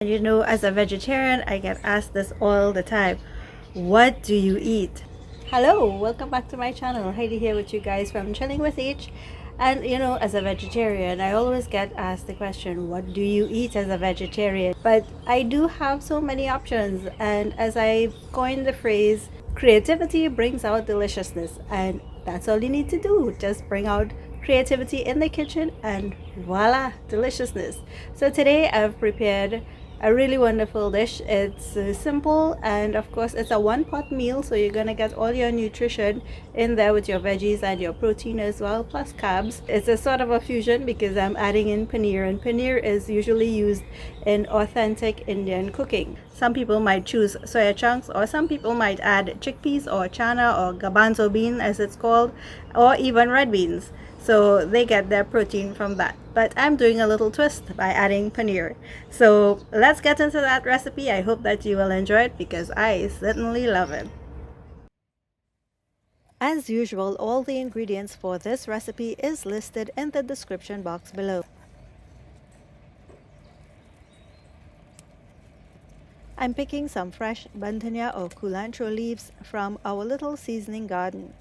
And you know, as a vegetarian, I get asked this all the time. What do you eat? Hello, welcome back to my channel. Heidi here with you guys from Chilling with H. And you know, as a vegetarian, I always get asked the question, what do you eat as a vegetarian? But I do have so many options. And as I coined the phrase, creativity brings out deliciousness. And that's all you need to do. Just bring out creativity in the kitchen and voila, deliciousness. So today I've prepared a really wonderful dish. It's simple, and of course it's a one pot meal, so you're gonna get all your nutrition in there with your veggies and your protein as well, plus carbs. It's a sort of a fusion because I'm adding in paneer, and paneer is usually used in authentic Indian cooking. Some people might choose soya chunks, or some people might add chickpeas or chana or garbanzo bean as it's called, or even red beans, so they get their protein from that. But I'm doing a little twist by adding paneer. So let's get into that recipe. I hope that you will enjoy it because I certainly love it. As usual, all the ingredients for this recipe is listed in the description box below. I'm picking some fresh bandhania or culantro leaves from our little seasoning garden.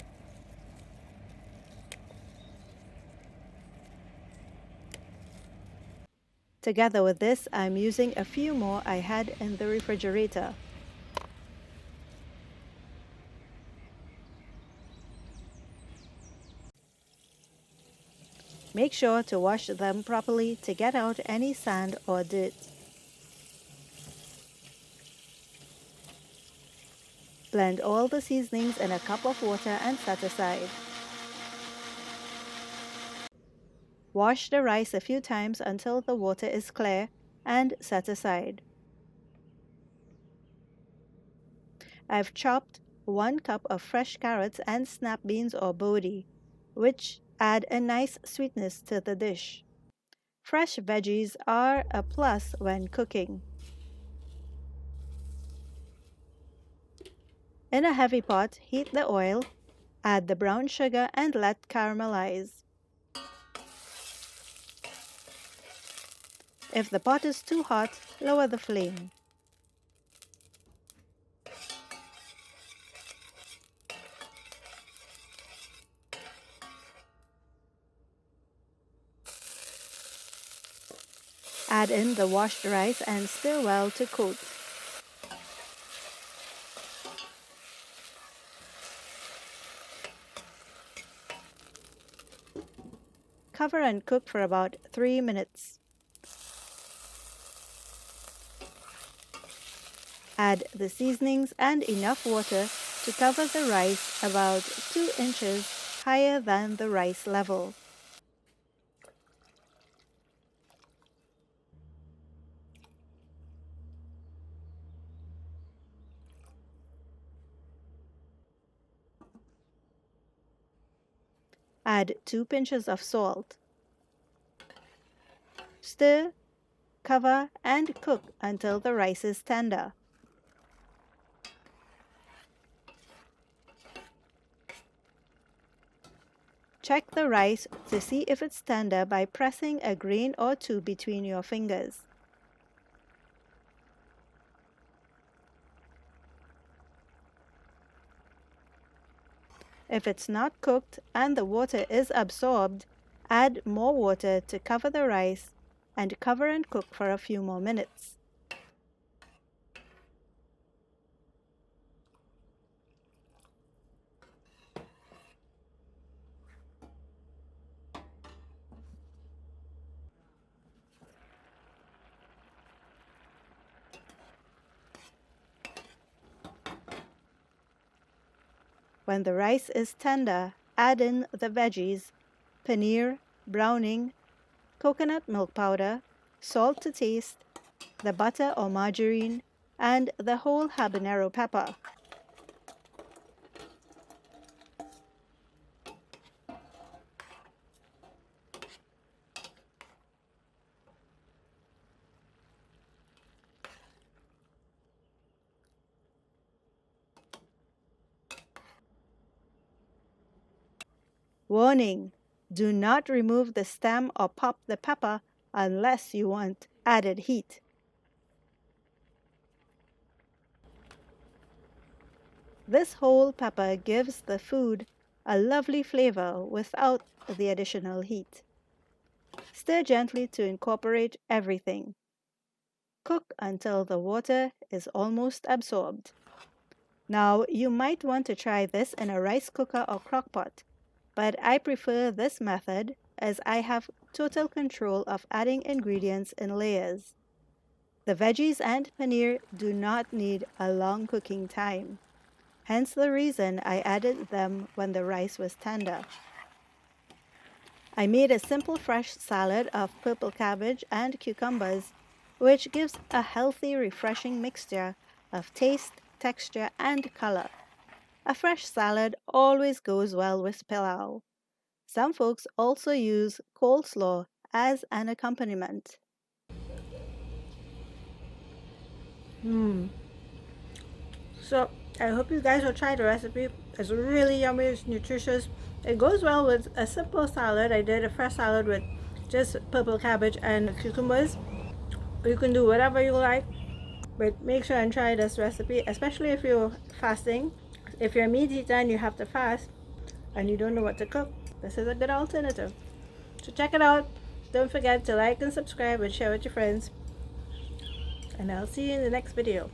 Together with this, I'm using a few more I had in the refrigerator. Make sure to wash them properly to get out any sand or dirt. Blend all the seasonings in a cup of water and set aside. Wash the rice a few times until the water is clear and set aside. I've chopped 1 cup of fresh carrots and snap beans or bodi, which add a nice sweetness to the dish. Fresh veggies are a plus when cooking. In a heavy pot, heat the oil, add the brown sugar and let caramelize. If the pot is too hot, lower the flame. Add in the washed rice and stir well to coat. Cover and cook for about 3 minutes. Add the seasonings and enough water to cover the rice about 2 inches higher than the rice level. Add 2 pinches of salt. Stir, cover, and cook until the rice is tender. Check the rice to see if it's tender by pressing a grain or two between your fingers. If it's not cooked and the water is absorbed, add more water to cover the rice and cover and cook for a few more minutes. When the rice is tender, add in the veggies, paneer, browning, coconut milk powder, salt to taste, the butter or margarine, and the whole habanero pepper. Warning! Do not remove the stem or pop the pepper unless you want added heat. This whole pepper gives the food a lovely flavor without the additional heat. Stir gently to incorporate everything. Cook until the water is almost absorbed. Now, you might want to try this in a rice cooker or crock pot, but I prefer this method as I have total control of adding ingredients in layers. The veggies and paneer do not need a long cooking time, hence the reason I added them when the rice was tender. I made a simple fresh salad of purple cabbage and cucumbers, which gives a healthy, refreshing mixture of taste, texture, and color. A fresh salad always goes well with pilau. Some folks also use coleslaw as an accompaniment. So I hope you guys will try the recipe. It's really yummy, it's nutritious. It goes well with a simple salad. I did a fresh salad with just purple cabbage and cucumbers. You can do whatever you like, but make sure and try this recipe, especially if you're fasting. If you're a meat eater and you have to fast and you don't know what to cook, this is a good alternative. So check it out. Don't forget to like and subscribe and share with your friends. And I'll see you in the next video.